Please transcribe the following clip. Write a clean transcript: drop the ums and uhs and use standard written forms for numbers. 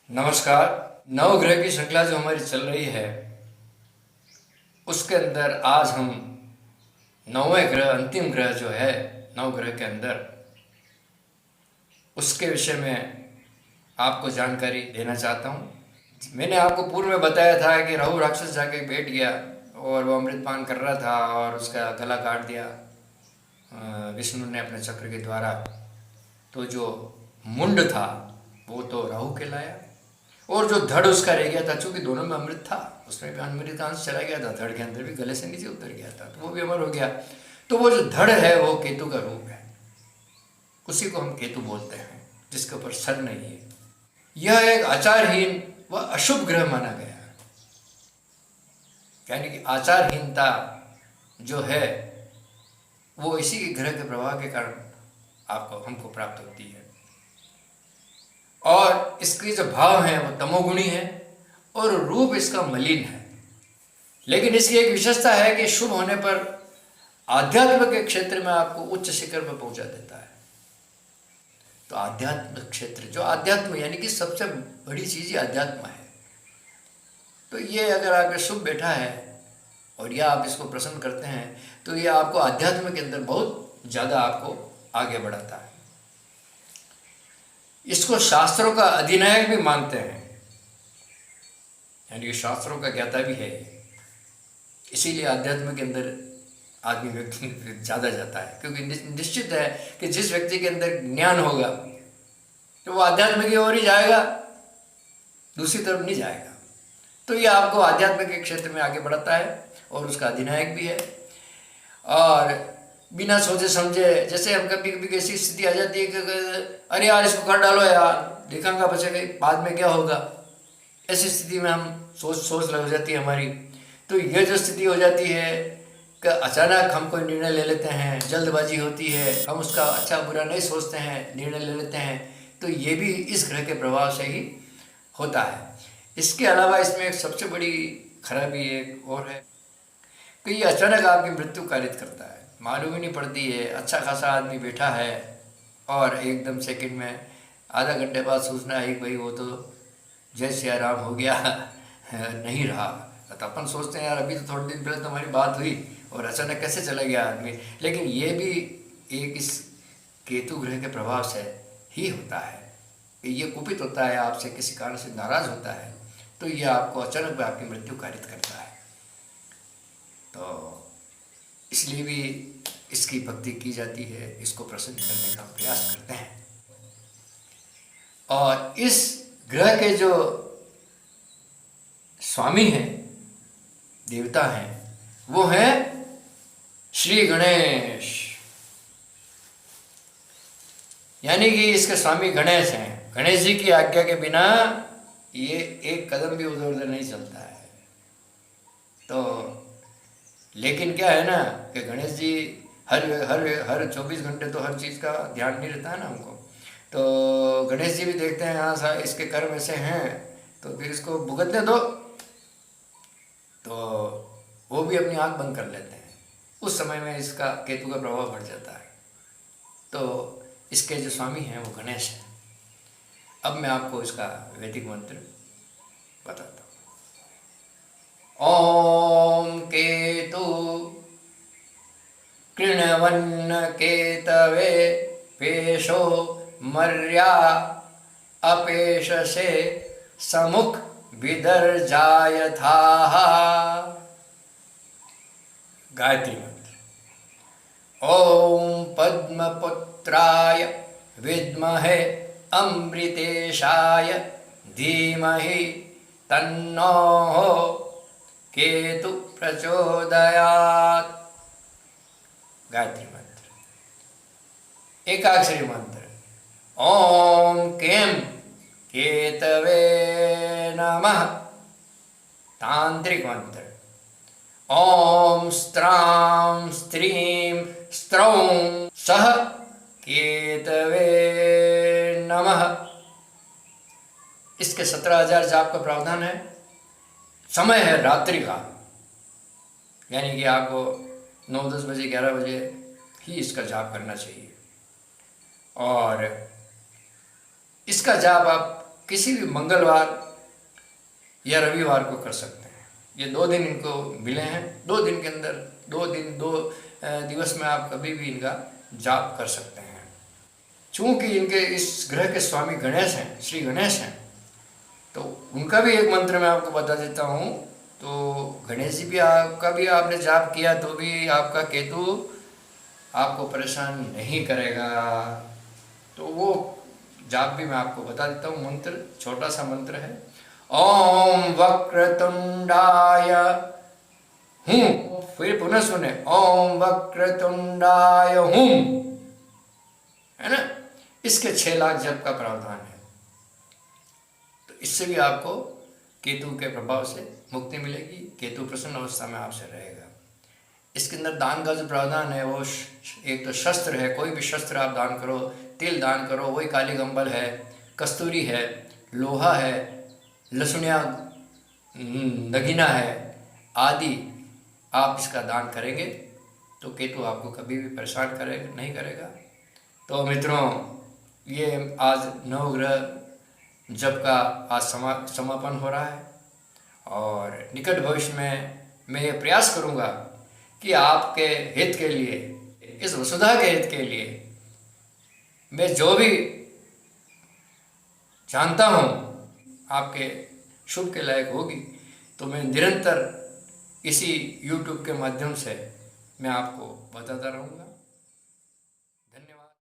नमस्कार। नवग्रह की श्रृंखला जो हमारी चल रही है उसके अंदर आज हम नौवें ग्रह, अंतिम ग्रह जो है नवग्रह के अंदर, उसके विषय में आपको जानकारी देना चाहता हूँ। मैंने आपको पूर्व में बताया था कि राहु राक्षस जाके बैठ गया और वो अमृतपान कर रहा था और उसका गला काट दिया विष्णु ने अपने चक्र के द्वारा। तो जो मुंड था वो तो राहु कहलाया और जो धड़ उसका रह गया था, चूंकि दोनों में अमृत था, उसमें भी अमृत का अंश चला गया था, धड़ के अंदर भी गले से नीचे उतर गया था, तो वो भी अमर हो गया। तो वो जो धड़ है वो केतु का रूप है, उसी को हम केतु बोलते हैं, जिसके ऊपर सर नहीं है। यह एक आचारहीन व अशुभ ग्रह माना गया है, यानी कि आचारहीनता जो है वो इसी के ग्रह के प्रभाव के कारण आपको हमको प्राप्त होती है। और इसके जो भाव हैं वो तमोगुणी है और रूप इसका मलिन है। लेकिन इसकी एक विशेषता है कि शुभ होने पर आध्यात्म के क्षेत्र में आपको उच्च शिखर पर पहुंचा देता है। तो आध्यात्म क्षेत्र, जो आध्यात्म यानी कि सबसे बड़ी चीज ही अध्यात्म है, तो ये अगर आपके शुभ बैठा है और या आप इसको प्रसन्न करते हैं तो ये आपको अध्यात्म के अंदर बहुत ज़्यादा आपको आगे बढ़ाता है। इसको शास्त्रों का अधिनायक भी मानते हैं, यानी कि शास्त्रों का ज्ञाता भी है। इसीलिए अध्यात्म के अंदर आदमी व्यक्ति ज़्यादा जाता है, क्योंकि निश्चित है कि जिस व्यक्ति के अंदर ज्ञान होगा तो वो अध्यात्म की ओर ही जाएगा, दूसरी तरफ नहीं जाएगा। तो ये आपको आध्यात्म के क्षेत्र में आगे बढ़ाता है और उसका अधिनायक भी है। और बिना सोचे समझे, जैसे हम कभी कभी ऐसी स्थिति आ जाती है कि अरे यार इसको कर डालो यार, देखेंगे बचेगा बाद में क्या होगा, ऐसी स्थिति में हम सोच लग जाती है हमारी। तो ये जो स्थिति हो जाती है कि अचानक हम कोई निर्णय ले लेते हैं, जल्दबाजी होती है, हम उसका अच्छा बुरा नहीं सोचते हैं, निर्णय ले लेते हैं, तो ये भी इस ग्रह के प्रभाव से ही होता है। इसके अलावा इसमें एक सबसे बड़ी खराबी एक और है कि ये अचानक आपकी मृत्यु कारित करता है, मालूम ही नहीं पड़ती है। अच्छा खासा आदमी बैठा है और एकदम सेकंड में, आधा घंटे बाद सूचना है कि भाई वो तो जय सिया राम हो गया नहीं रहा। तो अपन सोचते हैं यार अभी तो थोड़े दिन पहले तो हमारी बात हुई और अचानक कैसे चला गया आदमी। लेकिन ये भी एक इस केतु ग्रह के प्रभाव से ही होता है कि ये कुपित होता है, आपसे किसी कारण से नाराज होता है, तो ये आपको अचानक में आपकी मृत्यु कारित करता है। तो इसलिए भी इसकी भक्ति की जाती है, इसको प्रसन्न करने का प्रयास करते हैं। और इस ग्रह के जो स्वामी हैं, देवता हैं, वो हैं श्री गणेश, यानी कि इसके स्वामी गणेश हैं। गणेश जी की आज्ञा के बिना ये एक कदम भी उधर उधर नहीं चलता है। तो लेकिन क्या है ना कि गणेश जी हर हर हर 24 घंटे तो हर चीज़ का ध्यान नहीं रहता है ना हमको। तो गणेश जी भी देखते हैं हाँ इसके कर्म ऐसे हैं तो फिर इसको भुगतने दो, तो वो भी अपनी आँख बंद कर लेते हैं। उस समय में इसका केतु का प्रभाव बढ़ जाता है। तो इसके जो स्वामी हैं वो गणेश हैं। अब मैं आपको इसका वैदिक मंत्र बताता हूँ। ओम केतु कृणवन्न केतवे पेशो मर्या अपेशसे समुख विदर्जायथाः। गायत्री मंत्र। ओम पद्मपुत्राय विद्महे अमृतेशाय धीमहि तन्नो केतु प्रचोदयात्। गायत्री मंत्र। एकाक्षरी मंत्र। ओम केम केतवे नमः। तांत्रिक मंत्र। ओम स्त्रां स्त्रीं स्त्रौं सह केतवे नमः। इसके 17,000 जाप का प्रावधान है। समय है रात्रि का, यानी कि आपको 9-10 बजे 11 बजे ही इसका जाप करना चाहिए। और इसका जाप आप किसी भी मंगलवार या रविवार को कर सकते हैं। ये 2 दिन इनको मिले हैं। 2 दिन के अंदर 2 दिवस में आप कभी भी इनका जाप कर सकते हैं। चूंकि इनके इस ग्रह के स्वामी गणेश हैं, श्री गणेश हैं, तो उनका भी एक मंत्र मैं आपको बता देता हूँ। तो गणेश जी भी आपका भी आपने जाप किया तो भी आपका केतु आपको परेशान नहीं करेगा। तो वो जाप भी मैं आपको बता देता हूँ। मंत्र छोटा सा मंत्र है, ओम वक्रतुंडाय हूँ। फिर पुनः सुने, ओम वक्रतुंडाय हूँ, है ना। इसके 6 लाख जप का प्रावधान है। तो इससे भी आपको केतु के प्रभाव से मुक्ति मिलेगी। केतु प्रसन्न अवस्था में आपसे रहेगा। इसके अंदर दान का जो प्रावधान है वो एक तो शस्त्र है, कोई भी शस्त्र आप दान करो, तिल दान करो, वही काली गंबल है, कस्तूरी है, लोहा है, लहसुनिया नगीना है आदि आप इसका दान करेंगे तो केतु आपको कभी भी परेशान नहीं करेगा। तो मित्रों, ये आज नवग्रह जप का आज समापन हो रहा है और निकट भविष्य में मैं ये प्रयास करूँगा कि आपके हित के लिए, इस वसुधा के हित के लिए मैं जो भी जानता हूँ आपके शुभ के लायक होगी, तो मैं निरंतर इसी YouTube के माध्यम से मैं आपको बताता रहूँगा।